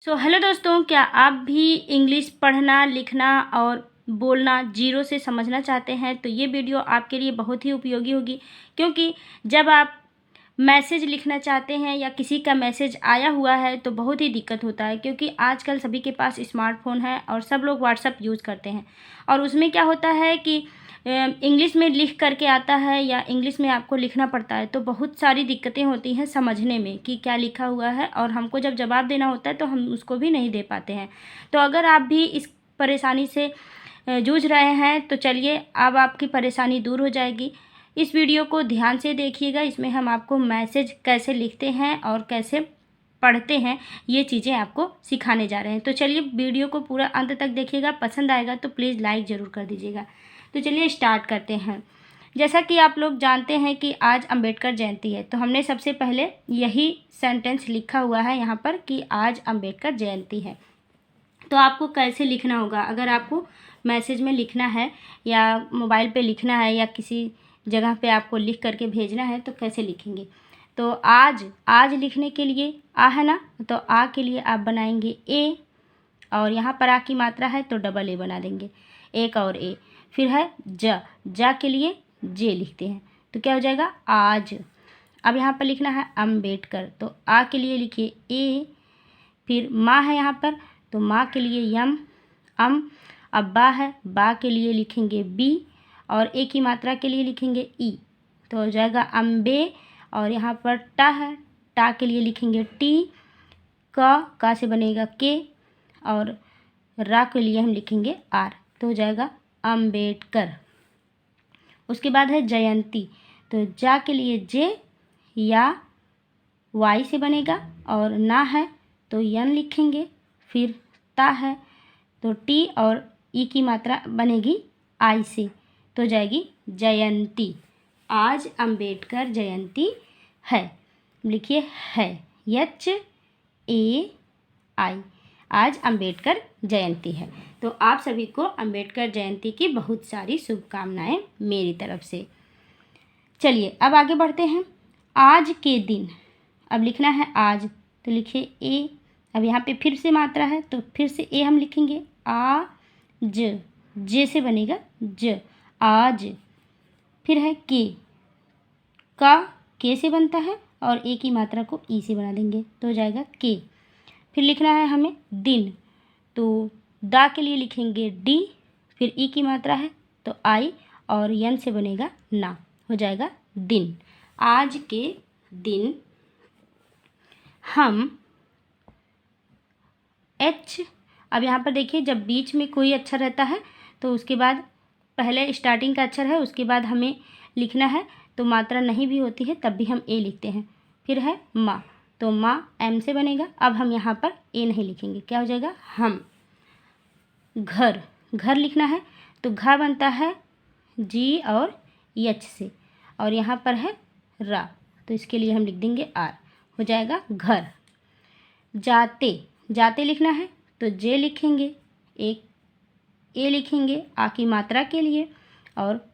Hello दोस्तों, क्या आप भी इंग्लिश पढ़ना, लिखना और बोलना ज़ीरो से समझना चाहते हैं? तो ये वीडियो आपके लिए बहुत ही उपयोगी होगी, क्योंकि जब आप मैसेज लिखना चाहते हैं या किसी का मैसेज आया हुआ है तो बहुत ही दिक्कत होता है, क्योंकि आजकल सभी के पास स्मार्टफ़ोन है और सब लोग व्हाट्सअप यूज़ करते हैं। और उसमें क्या होता है कि इंग्लिश में लिख करके आता है या इंग्लिश में आपको लिखना पड़ता है, तो बहुत सारी दिक्कतें होती हैं समझने में कि क्या लिखा हुआ है, और हमको जब जवाब देना होता है तो हम उसको भी नहीं दे पाते हैं। तो अगर आप भी इस परेशानी से जूझ रहे हैं तो चलिए, अब आपकी परेशानी दूर हो जाएगी। इस वीडियो को ध्यान से देखिएगा, इसमें हम आपको मैसेज कैसे लिखते हैं और कैसे पढ़ते हैं ये चीज़ें आपको सिखाने जा रहे हैं। तो चलिए, वीडियो को पूरा अंत तक देखिएगा। पसंद आएगा तो प्लीज़ लाइक ज़रूर कर दीजिएगा। तो चलिए स्टार्ट करते हैं। जैसा कि आप लोग जानते हैं कि आज अंबेडकर जयंती है, तो हमने सबसे पहले यही सेंटेंस लिखा हुआ है यहाँ पर कि आज अंबेडकर जयंती है। तो आपको कैसे लिखना होगा, अगर आपको मैसेज में लिखना है या मोबाइल पे लिखना है या किसी जगह पे आपको लिख करके भेजना है तो कैसे लिखेंगे? तो आज लिखने के लिए आ है ना, तो आ के लिए आप बनाएंगे ए, और यहाँ पर आ की मात्रा है तो डबल ए बना देंगे, एक और ए। फिर है जा के लिए जे लिखते हैं, तो क्या हो जाएगा आज। अब यहाँ पर लिखना है अंबेडकर, तो आ के लिए लिखिए ए। फिर माँ है यहाँ पर, तो माँ के लिए यम अम। अब बा है, बा के लिए लिखेंगे बी, और ए की मात्रा के लिए लिखेंगे ई, तो हो जाएगा अम्बे। और यहाँ पर टा है, टा के लिए लिखेंगे टी, का से बनेगा के, और रा के लिए हम लिखेंगे आर, तो हो जाएगा अंबेडकर। उसके बाद है जयंती, तो जा के लिए जे या वाई से बनेगा, और ना है तो यन लिखेंगे। फिर ता है तो टी, और ई की मात्रा बनेगी आई से, तो जाएगी जयंती। आज अंबेडकर जयंती है, लिखिए है, एच ए आई, आज अंबेडकर जयंती है। तो आप सभी को अंबेडकर जयंती की बहुत सारी शुभकामनाएं मेरी तरफ से। चलिए अब आगे बढ़ते हैं। आज के दिन, अब लिखना है आज, तो लिखिए ए। अब यहाँ पे फिर से मात्रा है तो फिर से ए हम लिखेंगे, आ जे से बनेगा ज, आज। फिर है का के से बनता है, और ए की मात्रा को ई से बना देंगे, तो हो जाएगा के। फिर लिखना है हमें दिन, तो दा के लिए लिखेंगे डी, फिर ई की मात्रा है तो आई, और यन से बनेगा ना, हो जाएगा दिन। आज के दिन हम एच, अब यहाँ पर देखिए जब बीच में कोई अक्षर रहता है तो उसके बाद पहले स्टार्टिंग का अक्षर है, उसके बाद हमें लिखना है, तो मात्रा नहीं भी होती है तब भी हम ए लिखते हैं। फिर है माँ, तो माँ एम से बनेगा। अब हम यहाँ पर ए नहीं लिखेंगे, क्या हो जाएगा हम। घर लिखना है, तो घ बनता है जी और एच से, और यहाँ पर है रा, तो इसके लिए हम लिख देंगे आर, हो जाएगा घर। जाते लिखना है, तो जे लिखेंगे, एक ए लिखेंगे आ की मात्रा के लिए, और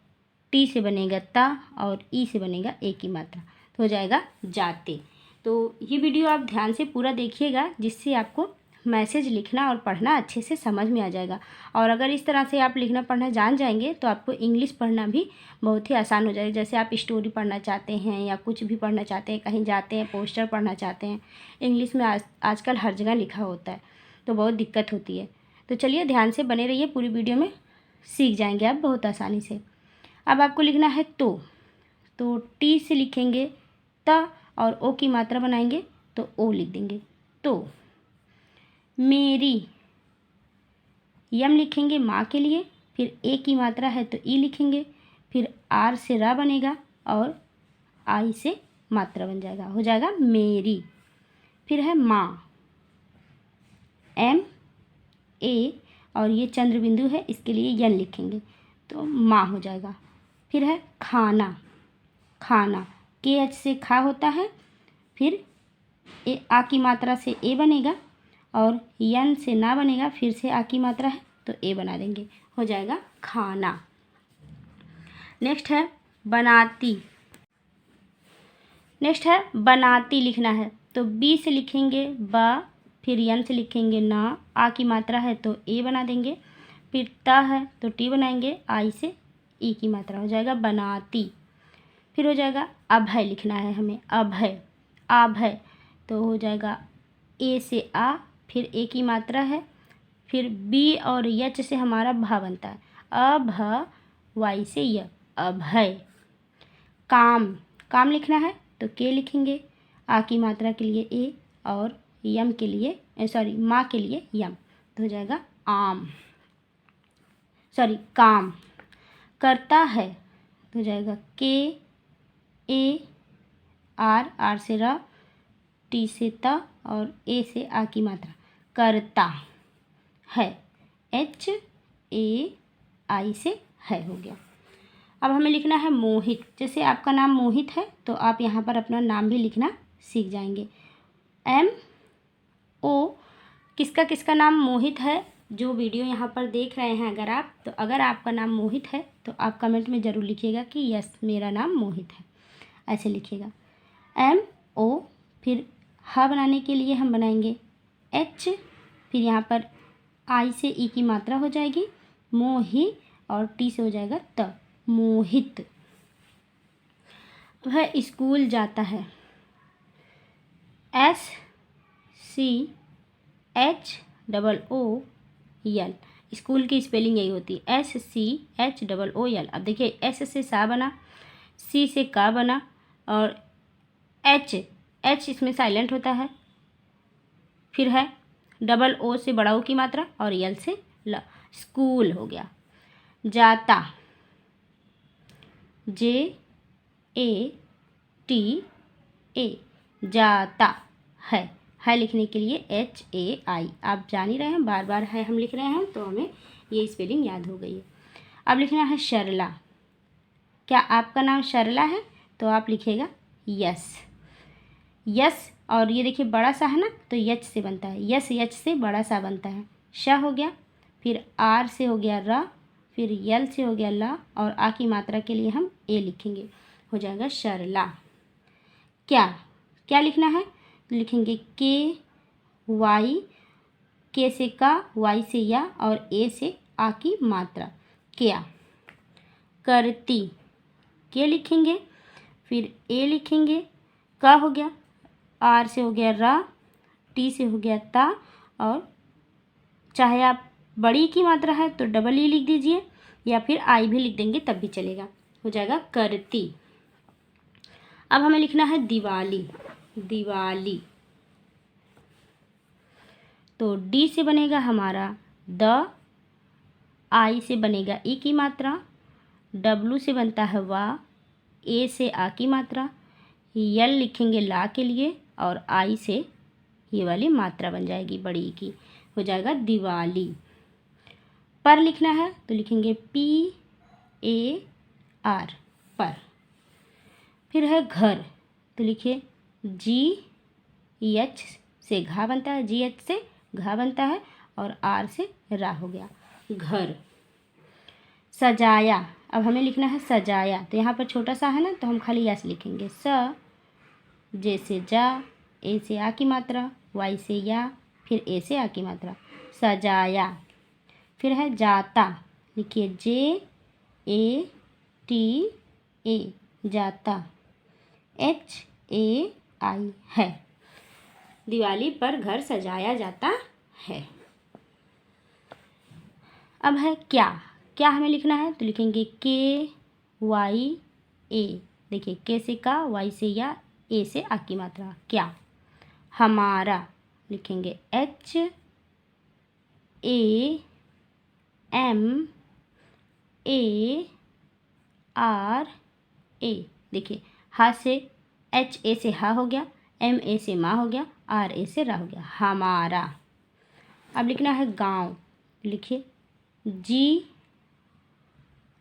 टी से बनेगा ता, और ई से बनेगा ए की मात्रा, तो हो जाएगा जाते। तो ये वीडियो आप ध्यान से पूरा देखिएगा, जिससे आपको मैसेज लिखना और पढ़ना अच्छे से समझ में आ जाएगा। और अगर इस तरह से आप लिखना पढ़ना जान जाएंगे तो आपको इंग्लिश पढ़ना भी बहुत ही आसान हो जाएगा। जैसे आप स्टोरी पढ़ना चाहते हैं या कुछ भी पढ़ना चाहते हैं, कहीं जाते हैं, पोस्टर पढ़ना चाहते हैं, इंग्लिश में आजकल हर जगह लिखा होता है, तो बहुत दिक्कत होती है। तो चलिए ध्यान से बने रहिए, पूरी वीडियो में सीख जाएंगे आप बहुत आसानी से। अब आपको लिखना है तो टी से लिखेंगे ता, और ओ की मात्रा बनाएंगे तो ओ लिख देंगे, तो मेरी यम लिखेंगे माँ के लिए, फिर ए की मात्रा है तो ई लिखेंगे, फिर आर से रा बनेगा, और आई से मात्रा बन जाएगा, हो जाएगा मेरी। फिर है माँ, एम ए, और ये चंद्र बिंदु है इसके लिए यन लिखेंगे, तो माँ हो जाएगा। फिर है खाना के एच से खा होता है, फिर ए आ की मात्रा से ए बनेगा, और यन से ना बनेगा, फिर से आ की मात्रा है तो ए बना देंगे, हो जाएगा खाना। नेक्स्ट है बनाती लिखना है, तो बी से लिखेंगे बा, फिर यन से लिखेंगे ना, आ की मात्रा है तो ए बना देंगे, फिर ता है तो टी बनाएंगे, आई से ई की मात्रा हो जाएगा बनाती। फिर हो जाएगा अभय लिखना है हमें, अभय, अभय तो हो जाएगा ए से आ, फिर ए की मात्रा है, फिर बी और यच से हमारा भा बनता है, अभ, वाई से य, अभय। काम, काम लिखना है तो के लिखेंगे, आ की मात्रा के लिए ए और यम के लिए सॉरी माँ के लिए यम, तो हो जाएगा आम, सॉरी काम। करता है तो हो जाएगा के ए, आर, आर से र, टी से त और ए से आ की मात्रा, करता है, एच ए आई से है हो गया। अब हमें लिखना है मोहित। जैसे आपका नाम मोहित है तो आप यहाँ पर अपना नाम भी लिखना सीख जाएंगे। एम ओ, किसका किसका नाम मोहित है, जो वीडियो यहाँ पर देख रहे हैं अगर आप, तो अगर आपका नाम मोहित है तो आप कमेंट में ज़रूर लिखिएगा कि यस मेरा नाम मोहित है, ऐसे लिखिएगा। एम ओ, फिर ह बनाने के लिए हम बनाएंगे एच, फिर यहाँ पर आई से ई की मात्रा हो जाएगी, मोही और टी से हो जाएगा त, मोहित। वह स्कूल जाता है, S C H double O L, school की स्पेलिंग यही होती है, S C H double O L. अब देखिए एस से सा बना, सी से का बना और एच, एच इसमें साइलेंट होता है, फिर है डबल ओ से बड़ा ओ की मात्रा और यल से ल, स्कूल हो गया। जाता, जे ए टी ए, जाता है लिखने के लिए एच ए आई, आप जान ही रहे हैं बार बार है हम लिख रहे हैं तो हमें ये स्पेलिंग याद हो गई है। अब लिखना है सरला। क्या आपका नाम सरला है तो आप लिखिएगा यस, यस और ये देखिए बड़ा सा है ना तो यच से बनता है, यस यच से बड़ा सा बनता है, श हो गया, फिर आर से हो गया र, फिर यल से हो गया ला और आ की मात्रा के लिए हम ए लिखेंगे, हो जाएगा सरला। क्या, क्या लिखना है लिखेंगे के वाई, के से का, वाई से या और ए से आ की मात्रा, क्या। करती, के लिखेंगे, फिर ए लिखेंगे, का हो गया, आर से हो गया रा, टी से हो गया ता और चाहे आप बड़ी की मात्रा है तो डबल ई लिख दीजिए या फिर आई भी लिख देंगे तब भी चलेगा, हो जाएगा करती। अब हमें लिखना है दिवाली, दिवाली तो डी से बनेगा हमारा द, आई से बनेगा ई की मात्रा, डब्लू से बनता है वा, ए से आ की मात्रा, यल लिखेंगे ला के लिए और आई से ये वाली मात्रा बन जाएगी बड़ी की, हो जाएगा दिवाली। पर लिखना है तो लिखेंगे पी ए आर, पर। फिर है घर तो लिखिए जी एच से घा बनता है, जी एच से घा बनता है और आर से रा हो गया, घर। सजाया, अब हमें लिखना है सजाया तो यहाँ पर छोटा सा है ना तो हम खाली यस लिखेंगे, स जे से जा, ए से आ की मात्रा, वाई से या, फिर ए से आ की मात्रा, सजाया। फिर है जाता, लिखिए जे ए टी ए, जाता, एच ए आई है। दिवाली पर घर सजाया जाता है। अब है क्या, क्या हमें लिखना है तो लिखेंगे के वाई ए, देखिए के से का, वाई से या, ए से आ की मात्रा, क्या। हमारा लिखेंगे H A M A R A, देखिए हा से एच ए से हा हो गया, एम ए से माँ हो गया, आर ए से रा हो गया, हमारा। अब लिखना है गांव, लिखिए जी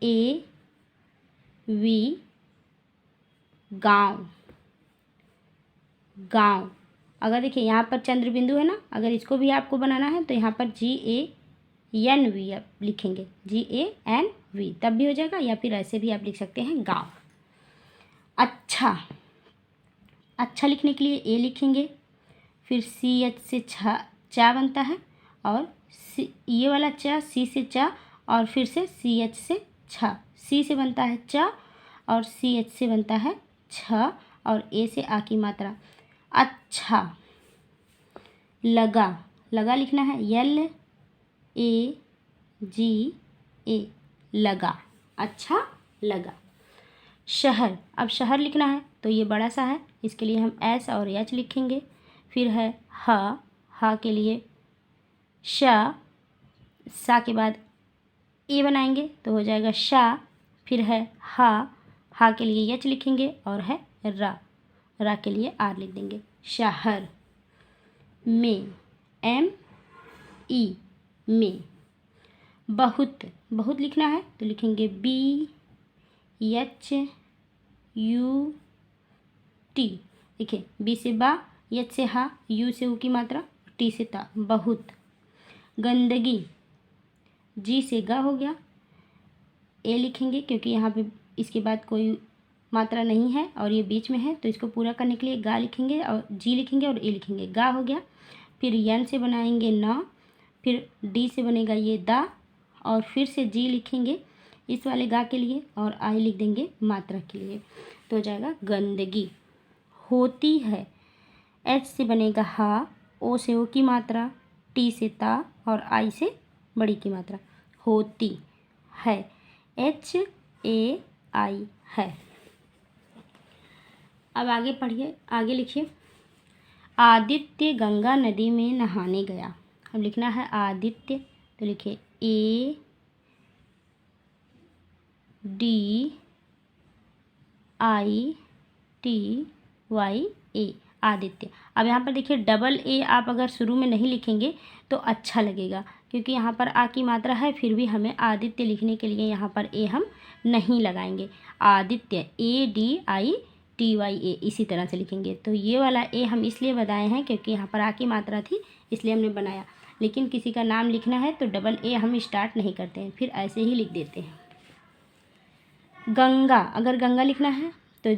ए वी, गांव, गांव। अगर देखिए यहाँ पर चंद्र बिंदु है ना, अगर इसको भी आपको बनाना है तो यहाँ पर जी ए एन वी आप लिखेंगे, जी ए एन वी तब भी हो जाएगा, या फिर ऐसे भी आप लिख सकते हैं गांव। अच्छा, अच्छा लिखने के लिए ए लिखेंगे, फिर सी एच से चा बनता है, और ये वाला चा सी से चा, और फिर से सी एच से छा, सी से बनता है चा और सी एच से बनता है छ, और ए से आ की मात्रा। अच्छा। लगा, लगा लिखना है L A G A, लगा, अच्छा लगा। शहर, अब शहर लिखना है तो ये बड़ा सा है, इसके लिए हम S और H लिखेंगे। फिर है हा के लिए सा के बाद ए बनाएंगे तो हो जाएगा शा। फिर है हा के लिए H लिखेंगे, और है रा के लिए R लिख देंगे। शहर। में, ME, में। बहुत, बहुत लिखना है तो लिखेंगे BHUT। देखिए, बी से बा, एच से हा, यू से ऊ की मात्रा, टी से ता, बहुत। गंदगी, जी से गा हो गया, ए लिखेंगे क्योंकि यहाँ पे इसके बाद कोई मात्रा नहीं है और ये बीच में है, तो इसको पूरा करने के लिए गा लिखेंगे और जी लिखेंगे और ए लिखेंगे, गा हो गया। फिर यन से बनाएंगे न, फिर डी से बनेगा ये दा, और फिर से जी लिखेंगे इस वाले गा के लिए, और आई लिख देंगे मात्रा के लिए, तो हो जाएगा गंदगी। होती है, एच से बनेगा हा, ओ से ओ की मात्रा, टी से ता, और आई से बड़ी की मात्रा, होती है, HAI है। अब आगे पढ़िए, आगे लिखिए। आदित्य गंगा नदी में नहाने गया। अब लिखना है आदित्य, तो लिखिए ADITYA, आदित्य। अब यहाँ पर देखिए डबल ए आप अगर शुरू में नहीं लिखेंगे तो अच्छा लगेगा, क्योंकि यहाँ पर आ की मात्रा है, फिर भी हमें आदित्य लिखने के लिए यहाँ पर ए हम नहीं लगाएंगे। आदित्य ADITYA इसी तरह से लिखेंगे। तो ये वाला ए हम इसलिए बनाए हैं क्योंकि यहाँ पर आ की मात्रा थी, इसलिए हमने बनाया। लेकिन किसी का नाम लिखना है तो डबल ए हम स्टार्ट नहीं करते हैं, फिर ऐसे ही लिख देते हैं। गंगा, अगर गंगा लिखना है तो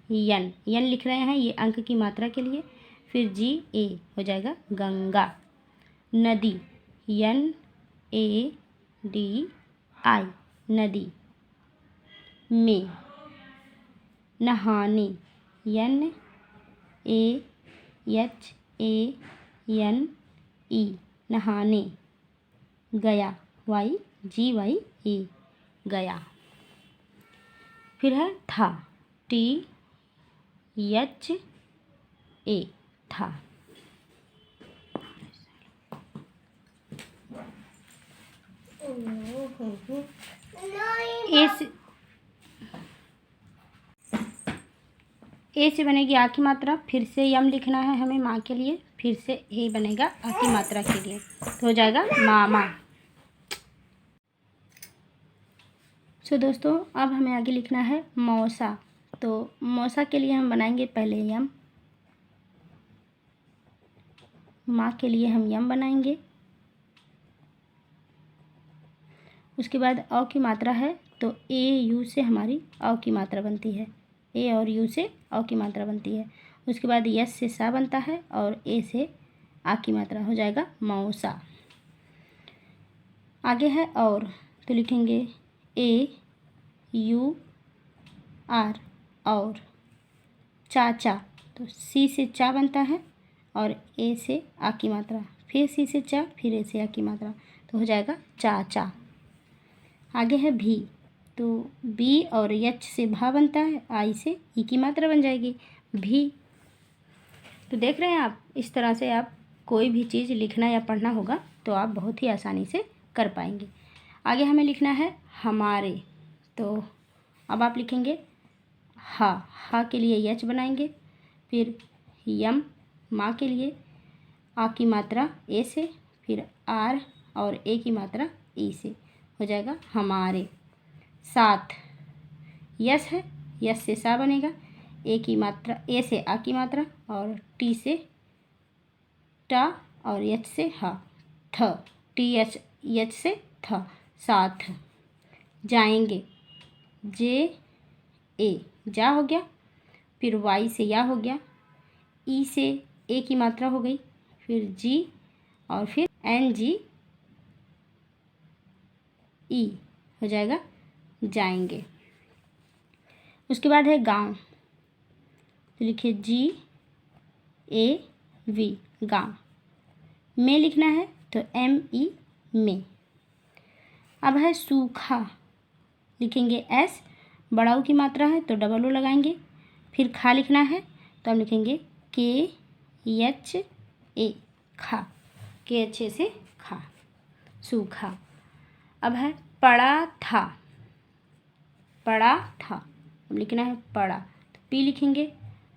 GAN, यन लिख रहे हैं, ये अंक की मात्रा के लिए, फिर GA हो जाएगा गंगा। नदी, NADI, नदी। में, नहाने, NAHANE, नहाने। गया, YGYA, गया। फिर है था, THA, था। ए से बनेगी आ की मात्रा, फिर से यम लिखना है हमें माँ के लिए, फिर से ए बनेगा आ की मात्रा के लिए, तो हो जाएगा मामा। सो दोस्तों, अब हमें आगे लिखना है मौसा। तो मौसा के लिए हम बनाएंगे पहले यम, माँ के लिए हम यम बनाएंगे, उसके बाद औ की मात्रा है तो AU से हमारी औ की मात्रा बनती है, ए और यू से औ की मात्रा बनती है। उसके बाद यस से सा बनता है और ए से आ की मात्रा, हो जाएगा मौसा। आगे है और, तो लिखेंगे AUR, और। चाचा, तो सी से चा बनता है और ए से आ की मात्रा, फिर सी से चा, फिर ए से आ की मात्रा, तो हो जाएगा चाचा। आगे है भी, तो बी और एच से भा बनता है, आई से ई की मात्रा बन जाएगी भी। तो देख रहे हैं आप, इस तरह से आप कोई भी चीज़ लिखना या पढ़ना होगा तो आप बहुत ही आसानी से कर पाएंगे। आगे हमें लिखना है हमारे, तो अब आप लिखेंगे हा के लिए एच बनाएंगे, फिर यम माँ के लिए, आ की मात्रा ए से, फिर आर और ए की मात्रा ई से, हो जाएगा हमारे। साथ, यस है, यस से सा बनेगा, ए की मात्रा, ए से आ की मात्रा, और टी से टा, और एच से हा, थ, TH एच से थ, साथ। जाएंगे, JA, जा हो गया, फिर वाई से या हो गया, ई से ए की मात्रा हो गई, फिर जी और फिर NG ई हो जाएगा जाएंगे। उसके बाद है गांव, तो लिखिए GAV गांव। में लिखना है तो ME में। अब है सूखा, लिखेंगे S, बड़ा ऊ की मात्रा है तो डबल ओ लगाएंगे। फिर खा लिखना है तो हम लिखेंगे KHA खा, KHA से खा, सूखा। अब है पड़ा था, पड़ा था, अब लिखना है पड़ा, तो P लिखेंगे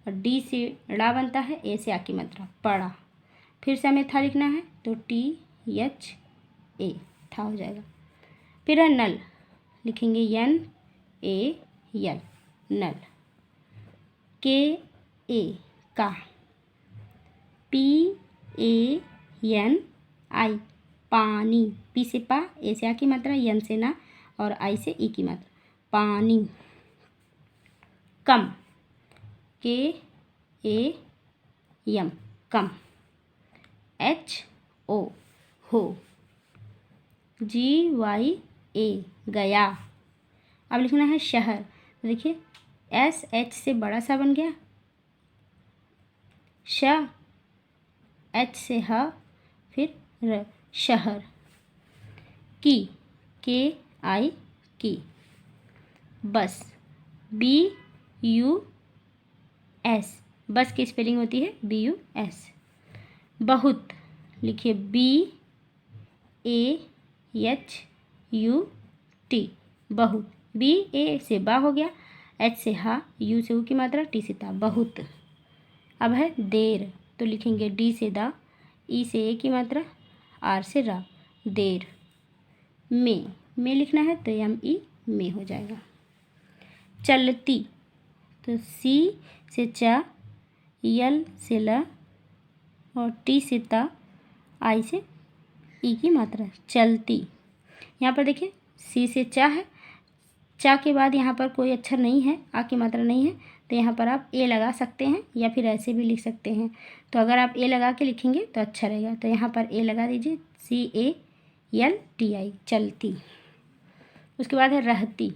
और D से ड़ा बनता है, A से आ की मात्रा, पड़ा। फिर से हमें था लिखना है तो THA था हो जाएगा। फिर है नल, लिखेंगे NAL नल। KA का, PANI पानी, पी से पा, ए से आ की मात्रा, यन से ना और आई से ई की मात्रा, पानी। कम, KAM कम। HO हो, GYA गया। अब लिखना है शहर, तो देखिए SH से बड़ा सा बन गया, श, H से ह, फिर र, शहर। की, KI की। बस, BUS, बस की स्पेलिंग होती है BUS। बहुत, लिखिए BAHUT बहुत। BA से बा हो गया, H से हा, U से ऊ की मात्रा, T से ता, बहुत। अब है देर, तो लिखेंगे D से दा, E से ए की मात्रा, R से रा, देर। में लिखना है तो ME में हो जाएगा। चलती, तो C से चा, L से ल और T से ता, I से ई की मात्रा, चलती। यहाँ पर देखिए C से चा है, चा के बाद यहाँ पर कोई अक्षर नहीं है, आ की मात्रा नहीं है, तो यहाँ पर आप ए लगा सकते हैं या फिर ऐसे भी लिख सकते हैं। तो अगर आप ए लगा के लिखेंगे तो अच्छा रहेगा, तो यहाँ पर ए लगा दीजिए, CALTI चलती। उसके बाद है रहती,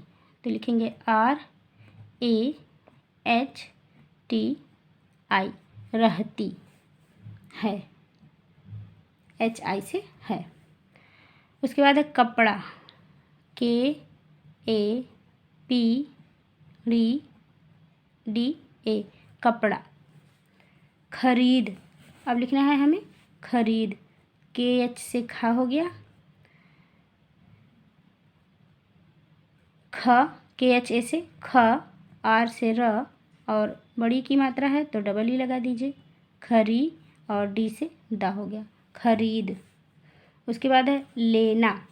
तो लिखेंगे RAHTI रहती है, HI से है। उसके बाद है कपड़ा, KAPDA कपड़ा। खरीद, अब लिखना है हमें खरीद, KH से खा हो गया, ख, KHA से ख, R से र और बड़ी की मात्रा है तो डबल ई लगा दीजिए, खरी और D से दा हो गया, खरीद। उसके बाद है लेना,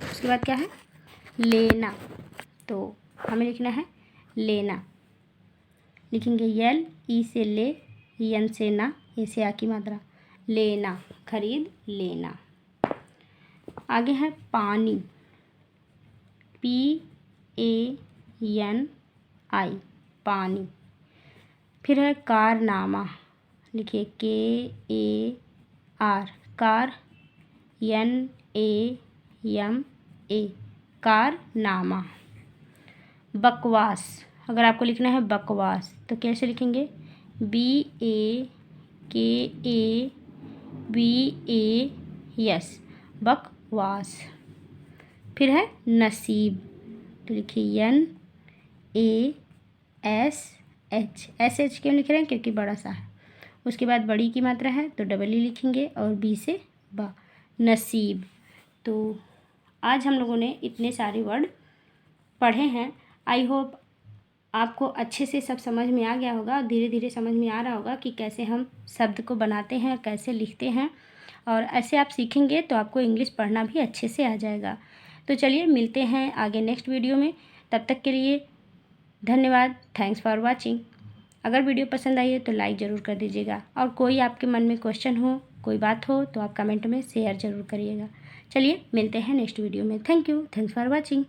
उसके बाद क्या है लेना, तो हमें लिखना है लेना, लिखेंगे L E से ले, यन से ना, ए से आ की मात्रा, लेना, खरीद लेना। आगे है पानी, PANI पानी। फिर है कारनामा, लिखिए KAR कार, NAMA कारनामा। बकवास, अगर आपको लिखना है बकवास तो कैसे लिखेंगे, BAKAVAS बकवास। फिर है नसीब, तो लिखिए NASH क्यों लिख रहे हैं, क्योंकि बड़ा सा है। उसके बाद बड़ी की मात्रा है तो डबल ई लिखेंगे और B से बा, नसीब। तो आज हम लोगों ने इतने सारे वर्ड पढ़े हैं। आई होप आपको अच्छे से सब समझ में आ गया होगा, धीरे धीरे समझ में आ रहा होगा कि कैसे हम शब्द को बनाते हैं, कैसे लिखते हैं, और ऐसे आप सीखेंगे तो आपको इंग्लिश पढ़ना भी अच्छे से आ जाएगा। तो चलिए मिलते हैं आगे नेक्स्ट वीडियो में, तब तक के लिए धन्यवाद, थैंक्स फॉर वॉचिंग। अगर वीडियो पसंद आई है तो लाइक ज़रूर कर दीजिएगा, और कोई आपके मन में क्वेश्चन हो, कोई बात हो तो आप कमेंट में शेयर ज़रूर करिएगा। चलिए मिलते हैं नेक्स्ट वीडियो में। Thank you, thanks for watching.